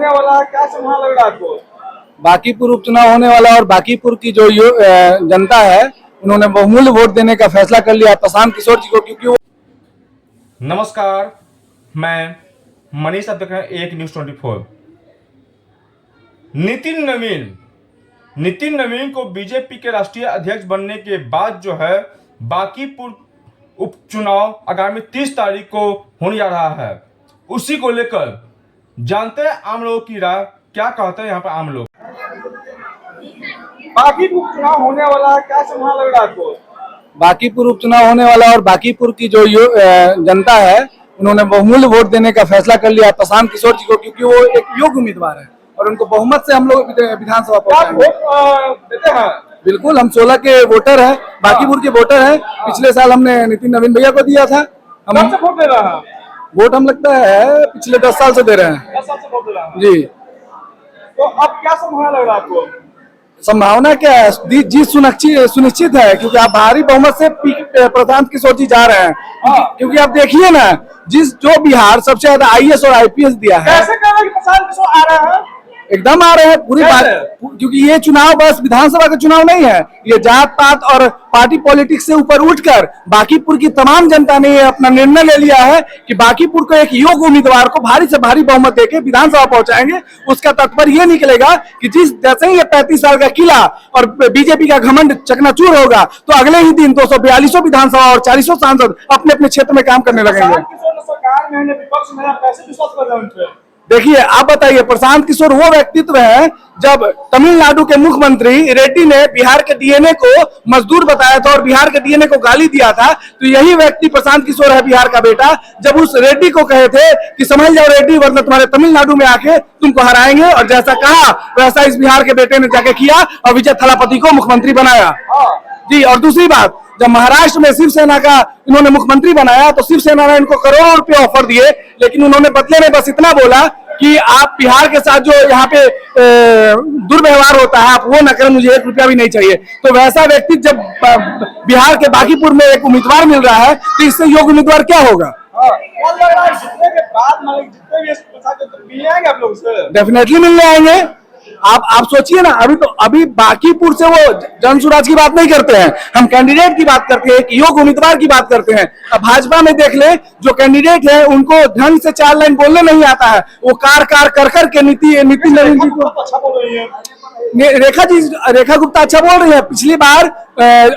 होने वाला है, क्या संभावना लग रहा है आपको? बांकीपुर उपचुनाव होने वाला है और बांकीपुर की जो जनता है उन्होंने बहुमूल्य वोट देने का फैसला कर लिया प्रशांत किशोर जी को, क्योंकि वो। नमस्कार, मैं मनीष, आप देख रहे हैं एक न्यूज़ 24। नितिन नवीन को बीजेपी के राष्ट्रीय अध्यक्ष बनने के बाद जो है बांकीपुर उपचुनाव आगामी 30 तारीख को होने जा रहा है। उसी को लेकर जानते हैं आम लोगों की राय, क्या कहते हैं यहाँ पर आम लोग। बांकीपुर उपचुनाव होने वाला है, क्या संभावना लग रहा है आपको? बांकीपुर उपचुनाव होने वाला है और बांकीपुर की जो जनता है उन्होंने बहुमूल्य वोट देने का फैसला कर लिया प्रशांत किशोर जी को, क्योंकि वो एक योग्य उम्मीदवार है और उनको बहुमत से हम लोग विधानसभा पहुंचाएंगे। वोट देते हैं? बिल्कुल, हम 16 के वोटर हैं, बांकीपुर के वोटर हैं। पिछले साल हमने नितिन नवीन भैया को दिया था। कब से वोट दे रहा है? वोट हम लगता है पिछले 10 साल से दे रहे हैं। 10 साल से वोट दे रहा है जी। तो अब क्या संभावना लग रहा है आपको? संभावना क्या है, जीत सुनिश्चित है, क्योंकि आप भारी बहुमत से प्रशांत किशोर जी जा रहे हैं। क्योंकि आप देखिए ना, जो बिहार सबसे ज्यादा आईएएस और आईपीएस दिया है, कैसे कह रहे हैं कि प्रशांत किशोर आ रहे हैं? एकदम आ रहे हैं पूरी बात, क्योंकि ये चुनाव बस विधानसभा का चुनाव नहीं है, ये जात पात और पार्टी पॉलिटिक्स से ऊपर उठकर बांकीपुर की तमाम जनता ने ये अपना निर्णय ले लिया है कि बांकीपुर को एक योग्य उम्मीदवार को भारी से भारी बहुमत देके विधानसभा पहुंचाएंगे। उसका तात्पर्य ये निकलेगा कि जैसे ही ये 35 साल का किला और बीजेपी का घमंड चकनाचूर होगा, तो अगले ही दिन 242 विधानसभा और 40 सांसद अपने अपने क्षेत्र में काम करने लगेंगे। सरकार में विपक्ष में कैसे विश्वास कर रहे हैं उन पे? देखिए, आप बताइए, प्रशांत किशोर वो व्यक्तित्व है, जब तमिलनाडु के मुख्यमंत्री रेड्डी ने बिहार के डीएनए को मजदूर बताया था और बिहार के डीएनए को गाली दिया था, तो यही व्यक्ति प्रशांत किशोर है, बिहार का बेटा। जब उस रेड्डी को कहे थे कि समझ जाओ रेड्डी, वरना तुम्हारे तमिलनाडु में आके तुमको हराएंगे, और जैसा कहा वैसा इस बिहार के बेटे ने जाके किया और विजय थलापति को मुख्यमंत्री बनाया। जी। और दूसरी बात, जब महाराष्ट्र में शिवसेना का इन्होंने मुख्यमंत्री बनाया तो शिवसेना ने इनको करोड़ों रुपए ऑफर दिए, लेकिन उन्होंने बदले में बस इतना बोला कि आप बिहार के साथ जो यहाँ पे दुर्व्यवहार होता है आप वो न करें, मुझे 1 रुपया भी नहीं चाहिए। तो वैसा व्यक्ति जब बिहार के बांकीपुर में एक उम्मीदवार मिल रहा है, तो इससे योग्य उम्मीदवार क्या होगा? डेफिनेटली मिलने आएंगे। आप सोचिए ना, अभी बांकीपुर से वो जन सुराज की बात नहीं करते हैं, हम कैंडिडेट की बात करते हैं, एक योग्य उम्मीदवार की बात करते हैं। अब भाजपा में देख ले, जो कैंडिडेट है उनको ढंग से 4 लाइन बोलने नहीं आता है, वो कार कर के नितिन नवीन जी को अच्छा बोल रही है। रेखा गुप्ता अच्छा बोल रही है। पिछली बार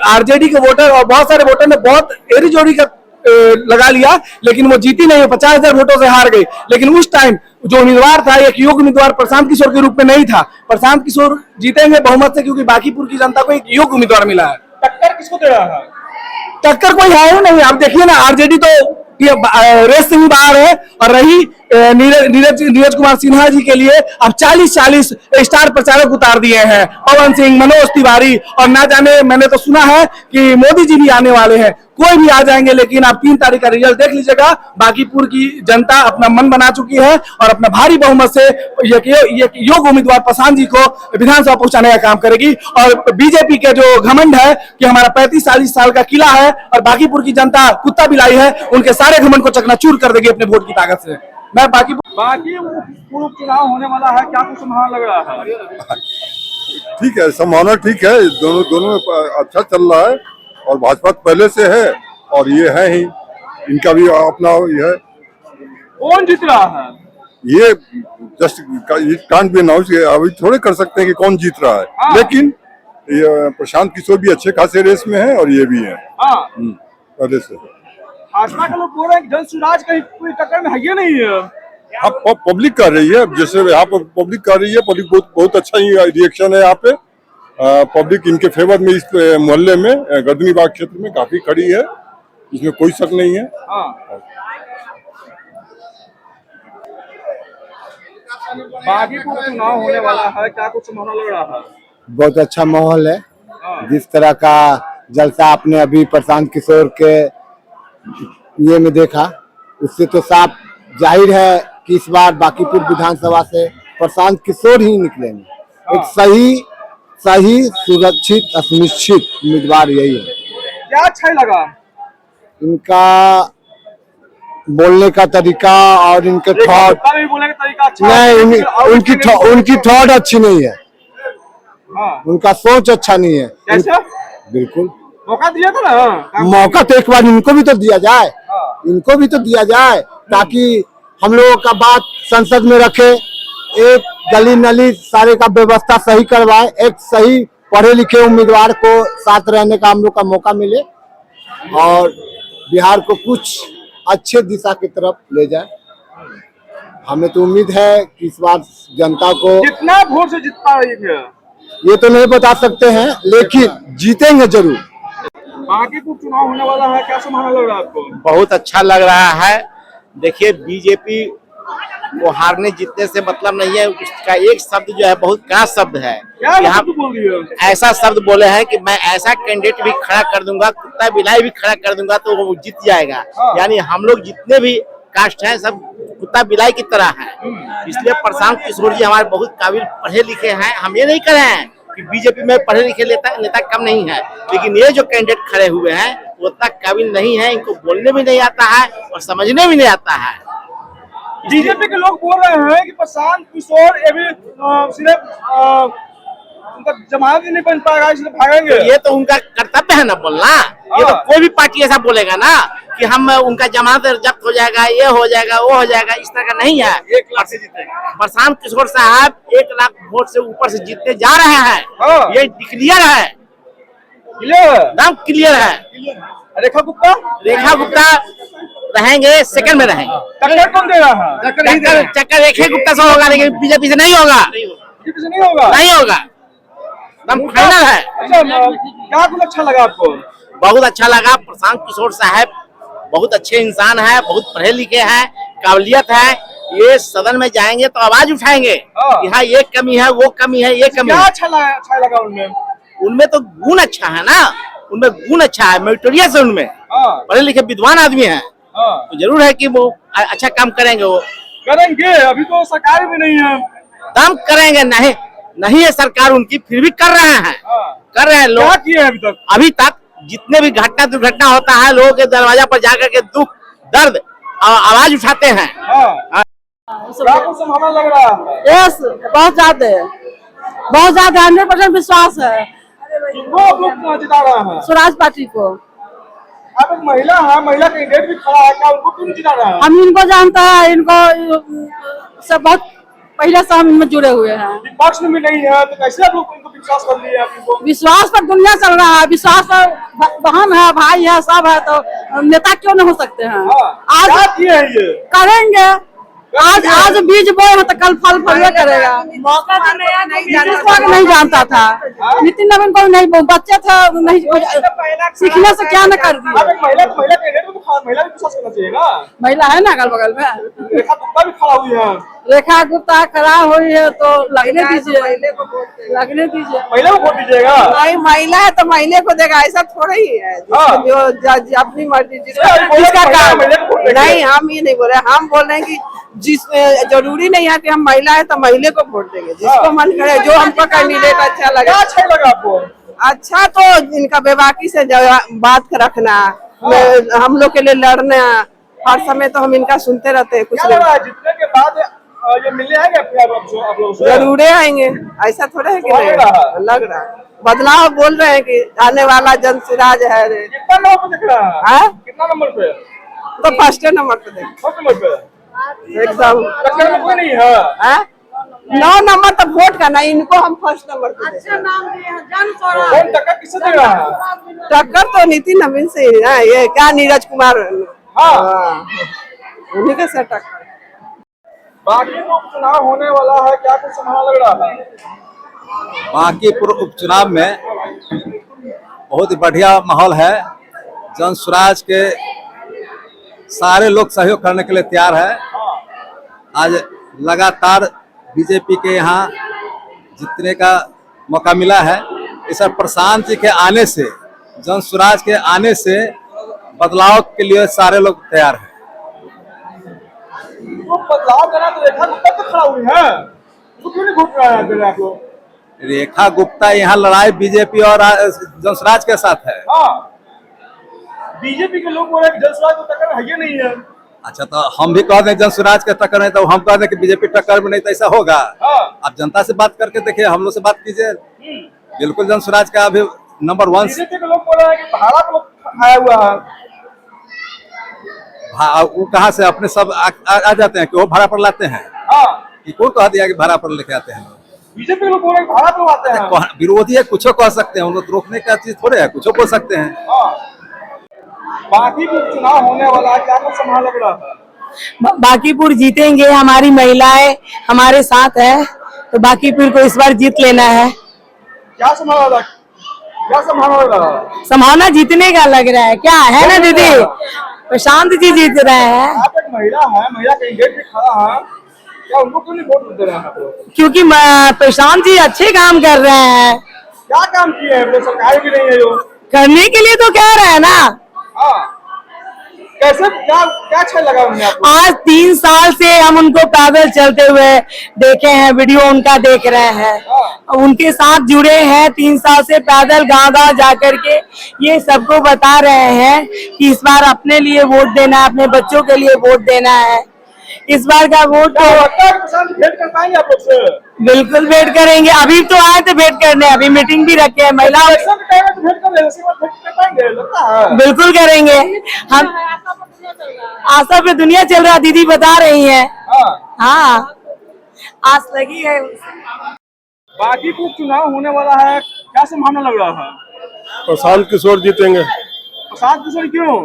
आरजेडी के वोटर और बहुत सारे वोटर ने बहुत एड़ी जोड़ी का लगा लिया, लेकिन वो जीती नहीं, 50,000 वोटों से हार गई। लेकिन उस टाइम जो उम्मीदवार था, एक योग्य उम्मीदवार प्रशांत किशोर के रूप में नहीं था। प्रशांत किशोर जीतेंगे बहुमत से, क्योंकि बांकीपुर की जनता को एक योग्य उम्मीदवार मिला है। टक्कर किसको दे रहा है? टक्कर कोई है ही नहीं। आप देखिए ना, आरजेडी तो रेस से ही बाहर है, और रही नीरज कुमार सिन्हा जी के लिए अब 40 स्टार प्रचारक उतार दिए हैं, पवन सिंह, मनोज तिवारी, और ना जाने, मैंने तो सुना है कि मोदी जी भी आने वाले हैं। कोई भी आ जाएंगे, लेकिन आप 3 तारीख का रिजल्ट देख लीजिएगा। बांकीपुर की जनता अपना मन बना चुकी है और अपना भारी बहुमत से योग्य उम्मीदवार प्रशांत जी को विधानसभा पहुंचाने का काम करेगी। और बीजेपी के जो घमंड है कि हमारा 35-40 साल का किला है और बांकीपुर की जनता कुत्ता बिलाई है, उनके सारे घमंड को चकनाचूर कर देगी अपने वोट की ताकत से। मैं बांकीपुर उपचुनाव होने वाला है, क्या कुछ संभावना लग रहा है? ठीक है, संभावना ठीक है, दोनों अच्छा चल रहा है, और भाजपा पहले से है और ये है ही, इनका भी अपना ये है। कौन जीत रहा है? ये जस्ट कांट बी अनाउंस, अभी थोड़े कर सकते हैं कि कौन जीत रहा है। लेकिन ये प्रशांत किशोर भी अच्छे खासे रेस में है और ये भी है पहले से। भाजपा के लोग बोल रहे हैं कि जन सुराज कहीं कोई टक्कर में है ही नहीं है। हाँ, पब्लिक कर रही है, जैसे यहाँ पर पब्लिक कर रही है, पब्लिक बहुत अच्छा ही रिएक्शन है यहाँ पे। पब्लिक इनके फेवर में इस मोहल्ले में गर्दनीबाग क्षेत्र में काफी खड़ी है, इसमें कोई शक नहीं है। बांकीपुर चुनाव होने वाला है, क्या कुछ संभावना लग रहा है? बहुत अच्छा माहौल है। जिस तरह का जलसा आपने अभी प्रशांत किशोर के ये में देखा, उससे तो साफ जाहिर है कि इस बार बांकीपुर विधानसभा से प्रशांत किशोर ही निकलेंगे। एक सही सुरक्षित सुनिश्चित उम्मीदवार यही है। क्या अच्छा लगा इनका बोलने का तरीका और इनके थॉट गुप्ता भी बोलने का तरीका अच्छा नहीं, है। उनकी थॉट अच्छी नहीं है, हाँ, उनका सोच अच्छा नहीं है। कैसे बिल्कुल मौका दिया था ना, मौका तो एक बार इनको भी तो दिया जाए, हाँ। इनको भी तो दिया जाए ताकि हम लोगों का बात संसद में रखे, एक गली नली सारे का व्यवस्था सही करवाए, एक सही पढ़े लिखे उम्मीदवार को साथ रहने का हम लोग का मौका मिले और बिहार को कुछ अच्छे दिशा की तरफ ले जाए। हमें तो उम्मीद है कि इस बार जनता को कितना वोट से जितना रही है ये तो नहीं बता सकते हैं, लेकिन जीतेंगे जरूर। बाकी कुछ चुनाव होने वाला है, क्या संभावना लग रहा है आपको? बहुत अच्छा लग रहा है। देखिए बीजेपी को हारने जीतने से मतलब नहीं है, उसका एक शब्द जो है बहुत कड़ा शब्द है। क्या यहाँ मतलब बोल रही है? ऐसा शब्द बोले हैं कि मैं ऐसा कैंडिडेट भी खड़ा कर दूंगा, कुत्ता बिलाई भी खड़ा कर दूंगा तो वो जीत जाएगा। यानी हम लोग जितने भी कास्ट हैं सब कुत्ता बिलाई की तरह है। इसलिए प्रशांत किशोर जी हमारे बहुत काबिल पढ़े लिखे हैं। हम ये नहीं कर रहे हैं कि बीजेपी में पढ़े लिखे नेता कम नहीं है, लेकिन ये जो कैंडिडेट खड़े हुए हैं वो उतना काबिल नहीं है, इनको बोलने भी नहीं आता है और समझने भी नहीं आता है। बीजेपी के लोग बोल रहे हैं कि प्रशांत किशोर ये भी सिर्फ उनका जमानत ही नहीं बन पाएगा इसलिए भागेंगे। ये तो उनका कर्तव्य है ना बोलना। ये तो कोई भी पार्टी ऐसा बोलेगा ना कि हम उनका जमानत जब्त हो जाएगा, ये हो जाएगा, वो हो जाएगा, इस तरह का नहीं है। 1 लाख से जीतेंगे। प्रशांत किशोर साहब 1 लाख वोट से ऊपर से जीतने जा रहे हैं। ये क्लियर है, एकदम क्लियर है। रेखा गुप्ता रहेंगे, सेकंड में रहेंगे। टक्कर कौन दे रहा है? चक्कर रेखा गुप्ता से होगा, लेकिन बीजेपी से नहीं होगा, बीजेपी से नहीं होगा। नहीं होगा, एकदम फाइनल है। अच्छा, क्या कुछ अच्छा लगा आपको? बहुत अच्छा लगा। प्रशांत किशोर साहब बहुत अच्छे इंसान है, बहुत पढ़े लिखे हैं, काबिलियत है। ये सदन में जाएंगे तो आवाज उठाएंगे कि हाँ ये कमी है, वो कमी है, ये कमी क्या है। अच्छा लगा उनमें? उनमें तो गुण अच्छा है ना, उनमें गुण अच्छा है, मेरिटोरियस है उनमें, पढ़े लिखे विद्वान आदमी है। तो जरूर है कि वो अच्छा काम करेंगे। वो करेंगे, अभी तो सरकार भी नहीं है। काम करेंगे, नहीं है सरकार उनकी, फिर भी कर रहे हैं, कर रहे हैं लोग। क्या किए अभी तक? अभी तक जितने भी घटना दुर्घटना होता है, लोगों के दरवाजा पर जाकर के दुख दर्द आवाज उठाते हैं। क्या कुछ संभावना लग रहा है? यस, बहुत ज्यादा 100% विश्वास है किनको आप लोग जिता रहा है? स्वराज पार्टी को। आप एक महिला है, महिला कैंडिडेट भी खड़ा है, क्या उनको क्यों जिता रहा है? हम इनको जानते हैं, इनको सब बहुत पहले से हम इनमें जुड़े हुए हैं। विपक्ष में भी नहीं है तो कैसे आप लोग उनको विश्वास कर लिए? आप इनको विश्वास पर दुनिया चल रहा है, विश्वास पर बहन है, भाई है, सब है, तो नेता क्यों नहीं हो सकते हैं? क्या आज किए हैं ये? करेंगे, आज बीज बोए हैं तो कल फल फलिया करेगा। मौका तो नया नीतीश को नहीं जानता था, नितिन नवीन को नहीं, बच्चे थे नहीं, सीखने से क्या न कर आप दिए। एक महिला कैंडिडेट को तो महिला भी विश्वास करना चाहिए ना। महिला है ना अगल बगल में, रेखा गुप्ता भी खड़ा हुई है। रेखा गुप्ता खड़ा हुई है तो लगने दीजिए, लगने दीजिए। महिला को वोट दीजिएगा? नहीं, महिला है तो महिला को देगा, ऐसा थोड़ा ही है। जो अपनी मर्जी जिसका काम नहीं, हम ये नहीं बोल रहे, हम बोल रहे हैं कि जिस जरूरी नहीं है कि हम महिला है तो महिला को वोट देंगे, जिसको मन करे, जो हमको कैंडिडेट अच्छा लगे। क्या अच्छा लगा आपको? अच्छा तो इनका बेबाकी से बात रखना, हम लोग के लिए लड़ना, हर समय तो हम इनका सुनते रहते हैं। कुछ क्या लग रहा है जीतने के बाद ये मिलने आएंगे आप लोगों से? जरूर आएंगे, ऐसा थोड़ा है कि नहीं लग रहा है। बदलाव बोल रहे हैं कि आने वाला जन स्वराज है। कितना नंबर पे दिख रहा है? कितना नंबर पे? तो फर्स्ट नंबर पे देख, फर्स्ट नंबर पे एकदम टक्कर में कोई नहीं है। 9 नंबर तक वोट करना, इनको हम फर्स्ट नंबर पे देंगे। कौन टक्कर किससे दे रहा है? टक्कर तो नितिन नवीन से ही है, ये क्या नीरज कुमार, उन्हीं के साथ टक्कर। बाकी तो चुनाव होने वाला है, क्या कुछ संभावना लग रहा है? बांकीपुर उपचुनाव में बहुत ही बढ़िया माहौल है। जन स्वराज के सारे लोग सहयोग करने के लिए तैयार है। आज लगातार बीजेपी के यहाँ जीतने का मौका मिला है। इस प्रशांत जी के आने से, जन स्वराज के आने से बदलाव के लिए सारे लोग तैयार हैं। तो बदलाव करना तो रेखा गुप्ता तो खड़ा हुई है, तो क्यों नहीं घूम रहा है आप लोग? रेखा गुप्ता यहाँ लड़ाई बीजेपी और जन स्वराज के साथ है। बीजेपी के लोग बोल रहे हैं कि जन स्वराज को टक्कर है ही नहीं है। अच्छा, तो हम भी कह दें जन स्वराज के टक्कर नहीं तो हम कह दें कि बीजेपी टक्कर में नहीं तो ऐसा होगा। आप जनता से बात करके देखिए, हम लोग से बात कीजिए। बिल्कुल जन स्वराज का अभी नंबर 1। बीजेपी के लोग बोल रहे हैं कि भाड़ा को खाया हुआ है। वो कहाँ से अपने सब आ जाते हैं कि वो भाड़ा पर लाते हैं? कि कौन कह दिया कि भाड़ा पर लेके आते हैं? बीजेपी के लोग बोल रहे हैं भाड़ा पर आते हैं। विरोधी है, कुछ कह सकते हैं, उन लोग रोकने का चीज थोड़े है, कुछ बोल सकते हैं। बांकीपुर चुनाव होने वाला है, क्या कुछ संभाल लग रहा है? बांकीपुर जीतेंगे, हमारी महिलाएं हमारे साथ है, तो बांकीपुर को इस बार जीत लेना है। क्या संभाल रहा है? संभावना जीतने का लग रहा है, क्या है ना दीदी? प्रशांत जी जीत रहे हैं। आप एक महिला है, महिला कैंडिडेट भी खड़ा है, क्या उनको क्यों नहीं वोट दे रहे हैं? क्योंकि प्रशांत जी अच्छे काम कर रहे हैं। क्या काम किए हैं? वो सरकार भी नहीं है जो करने के लिए तो कह रहे हैं ना। कैसे क्या क्या अच्छा लगा उन्हें आपको? आज 3 साल से हम उनको पैदल चलते हुए देखे हैं, वीडियो उनका देख रहे हैं, उनके साथ जुड़े हैं 3 साल से पैदल गांव-गांव जाकर के ये सबको बता रहे हैं कि इस बार अपने लिए वोट देना है, अपने बच्चों के लिए वोट देना है। इस बार का वोट तो भेंट कर पाएंगे आप लोग से? बिल्कुल भेंट करेंगे, अभी तो आए थे भेंट करने, अभी मीटिंग भी रखे हैं महिलाओं। भेंट कर पाएंगे लगता है? बिल्कुल करेंगे हम। आशा पे दुनिया चल रहा, दीदी बता रही है। हाँ, आस लगी है। बांकीपुर चुनाव होने वाला है, क्या संभावना लग रहा है? प्रशांत किशोर जीतेंगे। प्रशांत किशोर क्यों?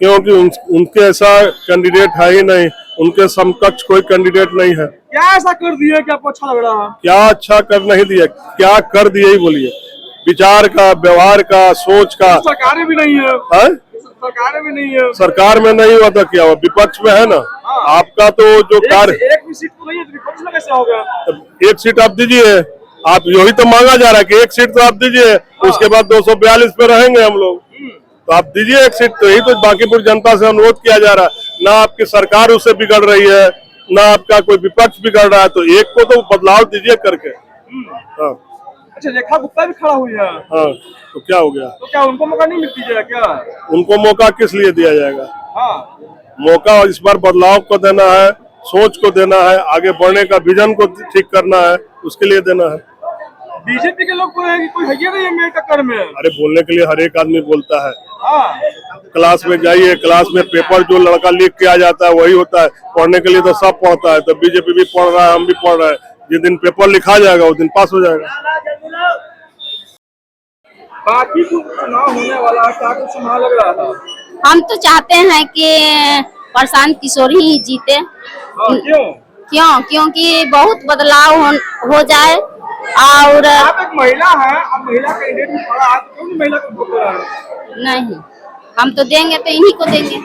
क्योंकि उनके ऐसा कैंडिडेट है ही नहीं, उनके समकक्ष कोई कैंडिडेट नहीं है। क्या ऐसा कर दिए कि आपको अच्छा लग रहा है? क्या अच्छा कर नहीं दिया, क्या कर दिए ही बोलिए। विचार का, व्यवहार का, सोच का। सरकारें भी नहीं है। सरकारें भी नहीं है। सरकार में नहीं हुआ था, क्या हुआ? विपक्ष में है ना। आपका तो जो कार्य एक भी सीट तो नहीं है, विपक्ष में कैसे होगा? एक सीट आप दीजिए, आप यही तो मांगा जा रहा है कि एक सीट तो आप दीजिए, उसके बाद 242 पे रहेंगे हम लोग, तो आप दीजिए एक सीट। तो यही तो बांकीपुर जनता से अनुरोध किया जा रहा है। ना आपकी सरकार उससे बिगड़ रही है, ना आपका कोई विपक्ष बिगड़ रहा है, तो एक को तो बदलाव दीजिए करके। हाँ। अच्छा, रेखा गुप्ता भी खड़ा हुई है। हाँ, तो क्या हो गया? तो क्या उनको मौका नहीं मिलती है क्या? उनको मौका किस लिए दिया जाएगा? मौका इस बार बदलाव को देना है, सोच को देना है, आगे बढ़ने का विजन को ठीक करना है, उसके लिए देना है। बीजेपी के लोग बोल रहे हैं कि कोई है ही नहीं है मेरे टक्कर में। अरे बोलने के लिए हर एक आदमी बोलता है। क्लास में जाइए, क्लास में पेपर जो लड़का लिख के आ जाता है वही होता है। पढ़ने के लिए तो सब पढ़ता है, तो बीजेपी भी पढ़ रहा है, हम भी पढ़ रहे हैं। जिस दिन पेपर लिखा जाएगा उस दिन पास हो जाएगा। बाकी चुनाव होने वाला है, क्या कुछ संभाल लग रहा था? हम तो चाहते हैं कि प्रशांत किशोर ही जीते। क्यों? क्योंकि बहुत बदलाव हो जाए। और आप एक महिला है, आप महिला कैंडिडेट भी खड़ा है, तो क्यों नहीं महिला को वोट दे रहा है? नहीं, हम तो देंगे तो इन्हीं को देंगे।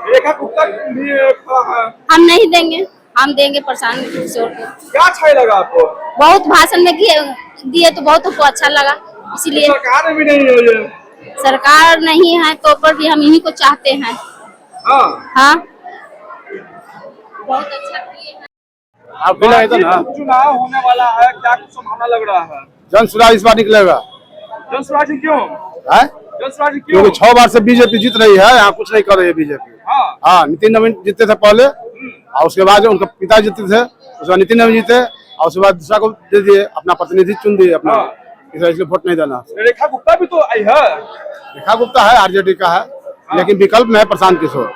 रेखा गुप्ता भी खड़ा है। हम नहीं देंगे, हम देंगे प्रशांत किशोर को। क्या अच्छा लगा आपको? बहुत भाषण में दिए तो बहुत हमको अच्छा लगा, इसीलिए। सरकार भी नहीं है ये। सरकार नहीं है तो पर भी हम इन्हीं को चाहते हैं। हाँ, बहुत अच्छा किए हैं। चुनाव होने वाला है, क्या कुछ संभावना लग रहा है? जन स्वराज इस बार निकलेगा। जन स्वराज क्यों? जन स्वराज क्यों? क्योंकि 6 बार से बीजेपी जीत रही है, यहाँ कुछ नहीं कर रही है बीजेपी। हाँ, नितिन नवीन जीते थे पहले, और उसके बाद उनका पिता जीते थे, उसके बाद नितिन नवीन जीते, और उसके बाद दूसरा को दे दिए, अपना प्रतिनिधि चुन दिए अपना। इसलिए वोट नहीं देना। रेखा गुप्ता भी तो आई है। रेखा गुप्ता है, आरजेडी का है, लेकिन विकल्प में है प्रशांत किशोर।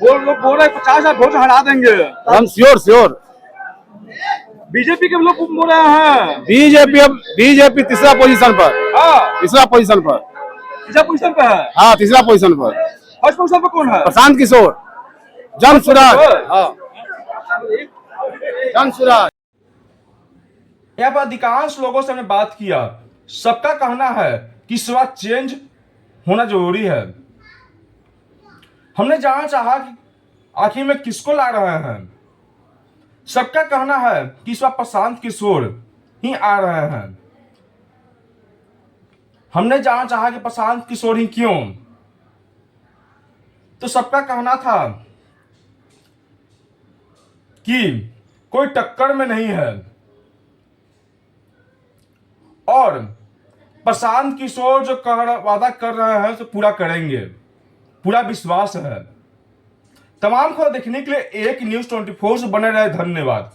वो लोग बोल रहे 50,000 वोट हरा देंगे। हम श्योर। बीजेपी के लोग बोल रहे हैं। बीजेपी तीसरा पोजीशन पर। तीसरा पोजीशन पर। तीसरा पोजीशन पे है। हाँ, तीसरा पोजीशन पर। फर्स्ट पोजीशन पे कौन है? प्रशांत किशोर, जन स्वराज। जन स्वराज। यहाँ पर अधिकांश लोगों से हमने बात किया, सबका कहना है कि स्वराज चेंज होना जरूरी है। हमने जानना चाहा कि आखिर में किसको ला रहे हैं। सबका कहना है कि इस बार प्रशांत किशोर ही आ रहे हैं। हमने जानना चाहा कि प्रशांत किशोर ही क्यों, तो सबका कहना था कि कोई टक्कर में नहीं है और प्रशांत किशोर जो वादा कर रहे हैं तो पूरा करेंगे, पूरा विश्वास है। तमाम खबर देखने के लिए एक न्यूज़ 24 से बने रहे। धन्यवाद।